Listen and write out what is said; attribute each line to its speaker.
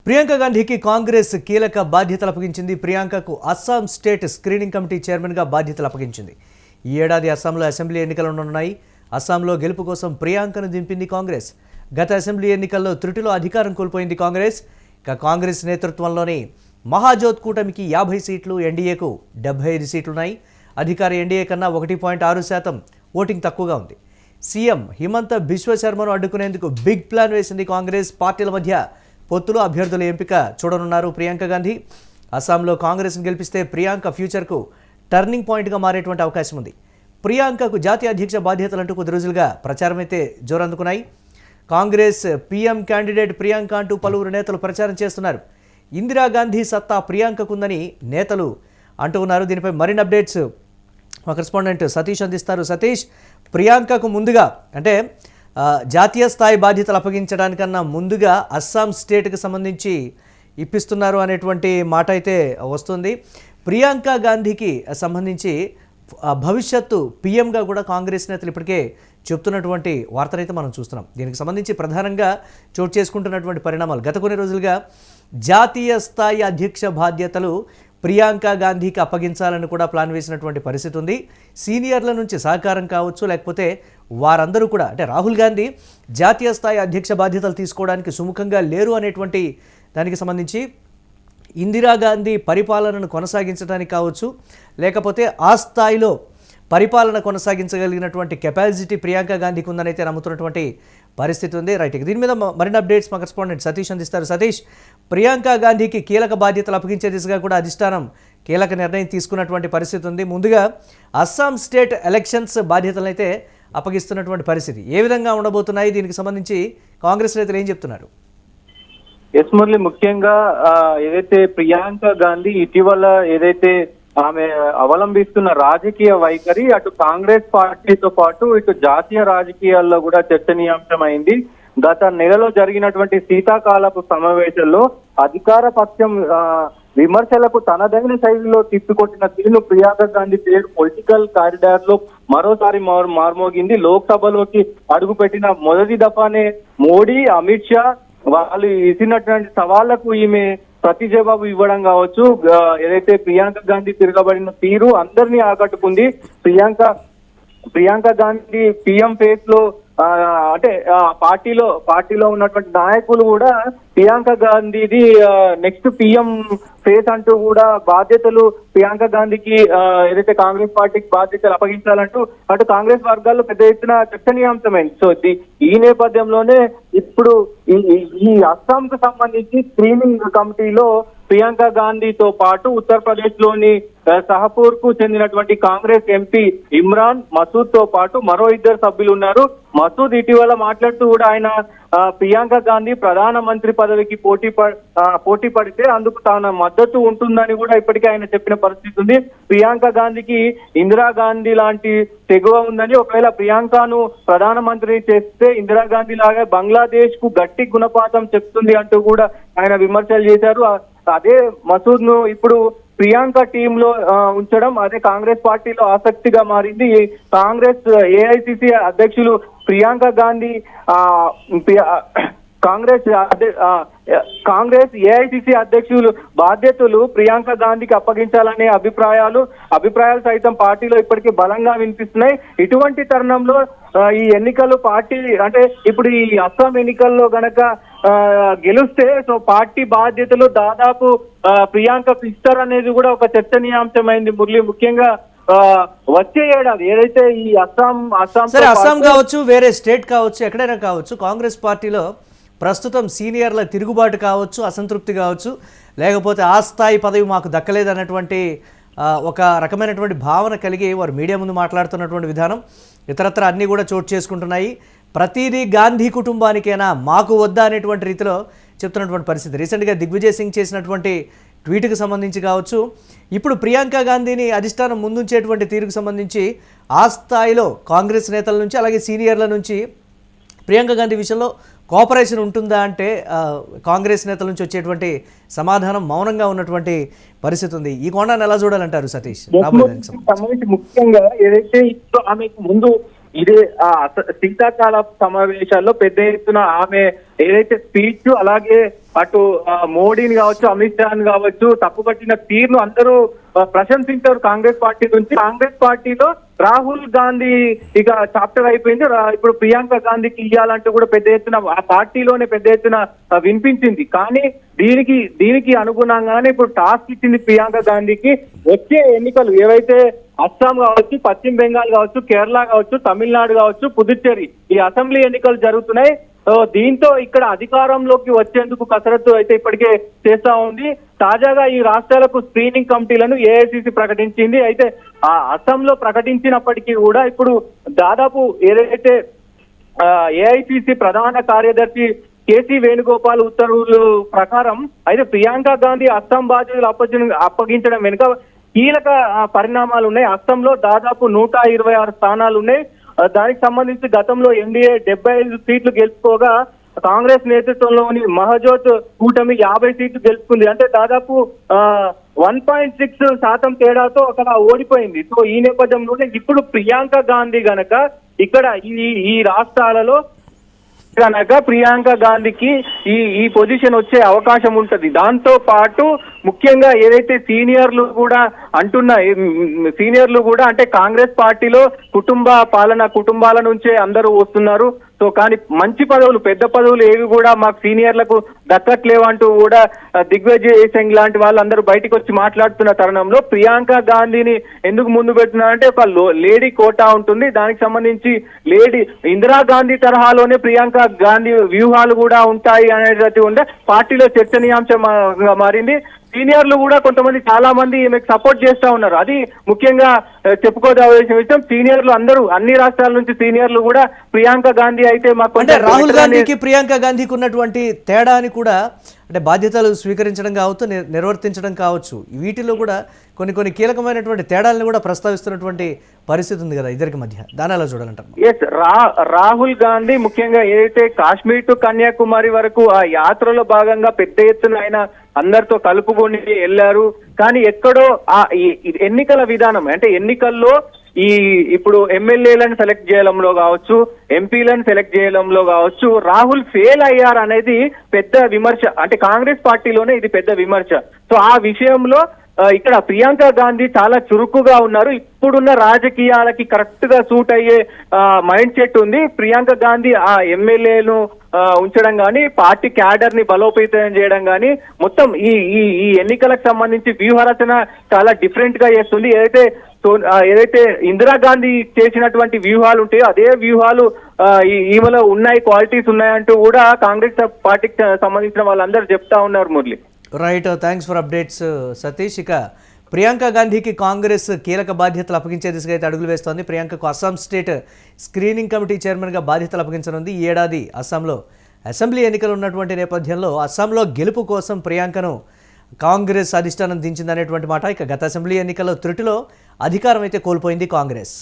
Speaker 1: ప్రియాంక గాంధీకి కాంగ్రెస్ కీలక బాధ్యతలు అప్పగించింది. ప్రియాంకకు అస్సాం స్టేట్ స్క్రీనింగ్ కమిటీ చైర్మన్గా బాధ్యతలు అప్పగించింది. ఈ ఏడాది అస్సాంలో అసెంబ్లీ ఎన్నికలు ఉండనున్నాయి. అస్సాంలో గెలుపు కోసం ప్రియాంకను దింపింది కాంగ్రెస్. గత అసెంబ్లీ ఎన్నికల్లో త్రుటిలో అధికారం కోల్పోయింది కాంగ్రెస్. ఇక కాంగ్రెస్ నేతృత్వంలోని మహాజోత్ కూటమికి 50 సీట్లు, ఎన్డీఏకు 75 సీట్లున్నాయి. అధికార ఎన్డీఏ కన్నా 1.6% ఓటింగ్ తక్కువగా ఉంది. సీఎం హిమంత బిశ్వ శర్మను అడ్డుకునేందుకు బిగ్ ప్లాన్ వేసింది కాంగ్రెస్. పార్టీల మధ్య పొత్తులో అభ్యర్థుల ఎంపిక చూడనున్నారు ప్రియాంక గాంధీ. అస్సాంలో కాంగ్రెస్ను గెలిపిస్తే ప్రియాంక ఫ్యూచర్కు టర్నింగ్ పాయింట్గా మారేటువంటి అవకాశం ఉంది. ప్రియాంకకు జాతీయ అధ్యక్ష బాధ్యతలంటూ కొద్ది రోజులుగా ప్రచారం అయితే జోరందుకున్నాయి. కాంగ్రెస్ పీఎం క్యాండిడేట్ ప్రియాంక అంటూ పలువురు నేతలు ప్రచారం చేస్తున్నారు. ఇందిరాగాంధీ సత్తా ప్రియాంకకుందని నేతలు అంటూ ఉన్నారు. దీనిపై మరిన్ని అప్డేట్స్ మా కరెస్పాండెంట్ సతీష్ అందిస్తారు. సతీష్, ప్రియాంకకు ముందుగా అంటే జాతీయ స్థాయి బాధ్యతలు అప్పగించడానికన్నా ముందుగా అస్సాం స్టేట్కి సంబంధించి ఇప్పిస్తున్నారు అనేటువంటి మాట అయితే వస్తుంది. ప్రియాంక గాంధీకి సంబంధించి భవిష్యత్తు పీఎంగా కూడా కాంగ్రెస్ నేతలు ఇప్పటికే చెప్తున్నటువంటి వార్తనైతే మనం చూస్తున్నాం. దీనికి సంబంధించి ప్రధానంగా చోటు చేసుకుంటున్నటువంటి పరిణామాలు గత కొన్ని రోజులుగా జాతీయ స్థాయి అధ్యక్ష బాధ్యతలు ప్రియాంక గాంధీకి అప్పగించాలని కూడా ప్లాన్ వేసినటువంటి పరిస్థితి ఉంది. సీనియర్ల నుంచి సహకారం కావచ్చు, లేకపోతే వారందరూ కూడా అంటే రాహుల్ గాంధీ జాతీయ స్థాయి అధ్యక్ష బాధ్యతలు తీసుకోవడానికి సుముఖంగా లేరు అనేటువంటి దానికి సంబంధించి ఇందిరాగాంధీ పరిపాలనను కొనసాగించడానికి కావచ్చు, లేకపోతే ఆ స్థాయిలో పరిపాలన కొనసాగించగలిగినటువంటి కెపాసిటీ ప్రియాంక గాంధీకి ఉందని అయితే నమ్ముతున్నటువంటి పరిస్థితి ఉంది. రైట్, దీని మీద మరిన్ని అప్డేట్స్ మా కరెస్పాండెంట్ సతీష్ అందిస్తారు. సతీష్, ప్రియాంక గాంధీకి కీలక బాధ్యతలు అప్పగించే దిశగా కూడా అధిష్టానం కీలక నిర్ణయం తీసుకున్నటువంటి పరిస్థితి ఉంది. ముందుగా అస్సాం స్టేట్ ఎలక్షన్స్ బాధ్యతలను అయితే అప్పగిస్తున్నటువంటి పరిస్థితి ఏ విధంగా ఉండబోతున్నాయి? దీనికి సంబంధించి కాంగ్రెస్ నేతలు ఏం చెప్తున్నారు?
Speaker 2: ఎస్ మురళి, ముఖ్యంగా ఏదైతే ప్రియాంక గాంధీ ఇటీవల ఏదైతే ఆమె అవలంబిస్తున్న రాజకీయ వైఖరి అటు కాంగ్రెస్ పార్టీతో పాటు ఇటు జాతీయ రాజకీయాల్లో కూడా చర్చనీయాంశమైంది. గత నెలలో జరిగినటువంటి శీతాకాలపు సమావేశంలో అధికార పక్షం విమర్శలకు తనదైన శైలిలో తిప్పికొట్టిన తీరును ప్రియాంక గాంధీ పేరు పొలిటికల్ కారిడార్ లో మరోసారి మార్మోగింది. లోక్సభలోకి అడుగుపెట్టిన మొదటి దఫానే మోడీ, అమిత్ షా వాళ్ళు ఇచ్చినటువంటి సవాళ్లకు ఈమె ప్రతి జవాబు ఇవ్వడం కావచ్చు. ఏదైతే ప్రియాంక గాంధీ తిరగబడిన తీరు అందరినీ ఆకట్టుకుంది. ప్రియాంక గాంధీ పిఎం ఫేస్ లో అంటే పార్టీలో ఉన్నటువంటి నాయకులు కూడా ప్రియాంక గాంధీది నెక్స్ట్ పిఎం ఫేస్ అంటూ కూడా బాధ్యతలు ప్రియాంక గాంధీకి ఏదైతే కాంగ్రెస్ పార్టీకి బాధ్యతలు అప్పగించాలంటూ అటు కాంగ్రెస్ వర్గాల్లో పెద్ద ఎత్తున చర్చనీయాంశమైంది. సో ఈ నేపథ్యంలోనే ఇప్పుడు ఈ అస్సాంకు సంబంధించి స్క్రీనింగ్ కమిటీలో ప్రియాంక గాంధీతో పాటు ఉత్తరప్రదేశ్ లోని సహపూర్ కు చెందినటువంటి కాంగ్రెస్ ఎంపీ ఇమ్రాన్ మసూద్ తో పాటు మరో 2 సభ్యులు ఉన్నారు. మసూద్ ఇటీవల మాట్లాడుతూ కూడా ఆయన ప్రియాంక గాంధీ ప్రధానమంత్రి పదవికి పోటీ పడితే అందుకు తన మద్దతు ఉంటుందని కూడా ఇప్పటికే ఆయన చెప్పిన పరిస్థితి ఉంది. ప్రియాంక గాంధీకి ఇందిరాగాంధీ లాంటి తెగువ ఉందని, ఒకవేళ ప్రియాంకను ప్రధానమంత్రిని చేస్తే ఇందిరాగాంధీ లాగా బంగ్లాదేశ్ కు గట్టి గుణపాఠం చెప్తుంది అంటూ కూడా ఆయన విమర్శలు చేశారు. అదే మసూద్ ను ఇప్పుడు ప్రియాంక టీమ్ లో ఉంచడం అదే కాంగ్రెస్ పార్టీలో ఆసక్తిగా మారింది. కాంగ్రెస్ ఏఐసిసి అధ్యక్షులు ప్రియాంక గాంధీ కాంగ్రెస్ ఏఐసిసి అధ్యక్షులు బాధ్యతలు ప్రియాంక గాంధీకి అప్పగించాలనే అభిప్రాయాలు సైతం పార్టీలో ఇప్పటికీ బలంగా వినిపిస్తున్నాయి. ఇటువంటి తరుణంలో ఈ ఎన్నికలు పార్టీ అంటే ఇప్పుడు ఈ అస్సాం ఎన్నికల్లో గనక గెలిస్తే సో పార్టీ బాధ్యతలు దాదాపు ప్రియాంకకు ఇస్తారనేది కూడా ఒక చర్చనీయాంశమైంది మురళి. ముఖ్యంగా వచ్చే ఏడాది ఏదైతే ఈ
Speaker 1: అస్సాం కావచ్చు, వేరే స్టేట్ కావచ్చు, ఎక్కడైనా కావచ్చు, కాంగ్రెస్ పార్టీలో ప్రస్తుతం సీనియర్ల తిరుగుబాటు కావచ్చు, అసంతృప్తి కావచ్చు, లేకపోతే ఆ స్థాయి పదవి మాకు దక్కలేదు అన్నటువంటి ఒక రకమైనటువంటి భావన కలిగి వారు మీడియా ముందు మాట్లాడుతున్నటువంటి విధానం ఇతరత్ర అన్నీ కూడా చోటు చేసుకుంటున్నాయి. ప్రతిదీ గాంధీ కుటుంబానికైనా మాకు వద్దా అనేటువంటి రీతిలో చెప్తున్నటువంటి పరిస్థితి. రీసెంట్గా దిగ్విజయ్ సింగ్ చేసినటువంటి ట్వీట్కి సంబంధించి కావచ్చు, ఇప్పుడు ప్రియాంక గాంధీని అధిష్టానం ముందుంచేటువంటి తీరుకు సంబంధించి ఆ స్థాయిలో కాంగ్రెస్ నేతల నుంచి అలాగే సీనియర్ల నుంచి ప్రియాంక గాంధీ విషయంలో కోఆపరేషన్ ఉంటుందా అంటే కాంగ్రెస్ నేతల నుంచి వచ్చేటువంటి సమాధానం మౌనంగా ఉన్నటువంటి పరిస్థితి ఉంది. ఈ కోణాన్ని ఎలా చూడాలంటారు సతీష్?
Speaker 2: ముఖ్యంగా ఏదైతే ఆమెకు ముందు ఇదే శీతాకాల సమావేశాల్లో పెద్ద ఎత్తున ఆమె ఏదైతే స్పీచ్ అలాగే అటు మోడీని కావచ్చు అమిత్ షాని కావచ్చు తప్పుపట్టిన తీరును అందరూ ప్రశంసించారు కాంగ్రెస్ పార్టీ నుంచి. కాంగ్రెస్ పార్టీలో రాహుల్ గాంధీ ఇక చాప్టర్ అయిపోయింది, ఇప్పుడు ప్రియాంక గాంధీకి ఇవ్వాలంటూ కూడా పెద్ద ఎత్తున ఆ పార్టీలోనే పెద్ద ఎత్తున వినిపించింది. కానీ దీనికి అనుగుణంగానే ఇప్పుడు టాస్క్ ఇచ్చింది ప్రియాంక గాంధీకి. వచ్చే ఎన్నికలు ఏవైతే అస్సాం కావచ్చు, పశ్చిమ బెంగాల్ కావచ్చు, కేరళ కావచ్చు, తమిళనాడు కావచ్చు, పుదుచ్చేరి ఈ అసెంబ్లీ ఎన్నికలు జరుగుతున్నాయి. దీంతో ఇక్కడ అధికారంలోకి వచ్చేందుకు కసరత్తు అయితే ఇప్పటికే చేస్తా ఉంది. తాజాగా ఈ రాష్ట్రాలకు స్క్రీనింగ్ కమిటీలను ఏఐసిసి ప్రకటించింది. అయితే ఆ అస్సాంలో ప్రకటించినప్పటికీ కూడా ఇప్పుడు దాదాపు ఏదైతే ఏఐసిసి ప్రధాన కార్యదర్శి కేసీ వేణుగోపాల్ ఉత్తర్వులు ప్రకారం అయితే ప్రియాంక గాంధీ అస్సాం బాధ్యతలు అప్పగించడం వెనుక కీలక పరిణామాలు ఉన్నాయి. అస్సాంలో దాదాపు 126 స్థానాలు ఉన్నాయి. దానికి సంబంధించి గతంలో ఎన్డీఏ 75 సీట్లు గెలుచుకోగా కాంగ్రెస్ నేతృత్వంలోని మహజోత్ కూటమి 50 సీట్లు గెలుచుకుంది. అంటే దాదాపు 1.6% తేడాతో అక్కడ ఓడిపోయింది. సో ఈ నేపథ్యంలోనే ఇప్పుడు ప్రియాంక గాంధీ గనక ఇక్కడ ఈ రాష్ట్రాలలో కనుక ప్రియాంక గాంధీకి ఈ పొజిషన్ వచ్చే అవకాశం ఉంటది. దాంతో పాటు ముఖ్యంగా ఏదైతే సీనియర్లు కూడా అంటే కాంగ్రెస్ పార్టీలో కుటుంబాల నుంచే అందరూ వస్తున్నారు. సో కానీ మంచి పదవులు, పెద్ద పదవులు ఏవి కూడా మాకు సీనియర్లకు దక్కట్లేవంటూ కూడా దిగ్విజయ్ సింగ్ లాంటి వాళ్ళందరూ బయటకు వచ్చి మాట్లాడుతున్న తరుణంలో ప్రియాంక గాంధీని ఎందుకు ముందు పెడుతున్నారంటే ఒక లేడీ కోటా ఉంటుంది. దానికి సంబంధించి లేడీ ఇందిరాగాంధీ తరహాలోనే ప్రియాంక గాంధీ వ్యూహాలు కూడా ఉంటాయి అనేది ఉండే పార్టీలో చర్చనీయాంశంగా మారింది. సీనియర్లు కూడా కొంతమంది చాలా మంది ఈమెకు సపోర్ట్ చేస్తా ఉన్నారు. అది ముఖ్యంగా చెప్పుకోదవలసిన విషయం. సీనియర్లు అందరూ అన్ని రాష్ట్రాల నుంచి సీనియర్లు కూడా ప్రియాంక గాంధీ అయితే మాకు
Speaker 1: అంటే రాహుల్ గాంధీకి ప్రియాంక గాంధీకి ఉన్నటువంటి తేడా అని కూడా అంటే బాధ్యతలు స్వీకరించడం కావచ్చు, నిర్వర్తించడం కావచ్చు, వీటిలో కూడా కొన్ని కీలకమైనటువంటి తేడాలను కూడా ప్రస్తావిస్తున్నటువంటి పరిస్థితి ఉంది కదా ఇద్దరికి మధ్య. దాని అలా చూడాలంటారు.
Speaker 2: ఎస్, రాహుల్ గాంధీ ముఖ్యంగా ఏదైతే కాశ్మీర్ టు కన్యాకుమారి వరకు ఆ యాత్రలో భాగంగా పెద్ద ఎత్తున ఆయన అందరితో కలుపుకొని వెళ్ళారు. కానీ ఎక్కడో ఆ ఎన్నికల విధానం అంటే ఎన్నికల్లో ఇప్పుడు ఎమ్మెల్యేలను సెలెక్ట్ చేయడంలో కావచ్చు, ఎంపీలను సెలెక్ట్ చేయడంలో కావచ్చు రాహుల్ ఫెయిల్ అయ్యారు అనేది పెద్ద విమర్శ. అంటే కాంగ్రెస్ పార్టీలోనే ఇది పెద్ద విమర్శ. సో ఆ విషయంలో ఇక్కడ ప్రియాంక గాంధీ చాలా చురుకుగా ఉన్నారు. ఇప్పుడున్న రాజకీయాలకి కరెక్ట్ గా సూట్ అయ్యే మైండ్ సెట్ ఉంది. ప్రియాంక గాంధీ ఆ ఎమ్మెల్యేను ఉంచడం కానీ, పార్టీ క్యాడర్ ని బలోపేతం చేయడం కానీ, మొత్తం ఈ ఎన్నికలకు సంబంధించి వ్యూహరచన చాలా డిఫరెంట్ గా చేస్తుంది. ఏదైతే ఇందిరాగాంధీ చేసినటువంటి వ్యూహాలు ఉంటాయో అదే వ్యూహాలు ఈమెలో ఉన్నాయి, క్వాలిటీస్ ఉన్నాయంటూ కూడా కాంగ్రెస్ పార్టీకి సంబంధించిన వాళ్ళందరూ చెప్తా ఉన్నారు. Murali,
Speaker 1: right, thanks for updates Satish. ఇక ప్రియాంక గాంధీకి కాంగ్రెస్ కీలక బాధ్యతలు అప్పగించే దిశగా అయితే అడుగులు వేస్తోంది. ప్రియాంకకు అస్సాం స్టేట్ స్క్రీనింగ్ కమిటీ చైర్మన్గా బాధ్యతలు అప్పగించనుంది. ఈ ఏడాది అస్సాంలో అసెంబ్లీ ఎన్నికలు ఉన్నటువంటి నేపథ్యంలో అస్సాంలో గెలుపు కోసం ప్రియాంకను కాంగ్రెస్ అధిష్టానం దించిందనేటువంటి మాట. ఇక గత అసెంబ్లీ ఎన్నికల్లో త్రుటిలో అధికారం అయితే కోల్పోయింది కాంగ్రెస్.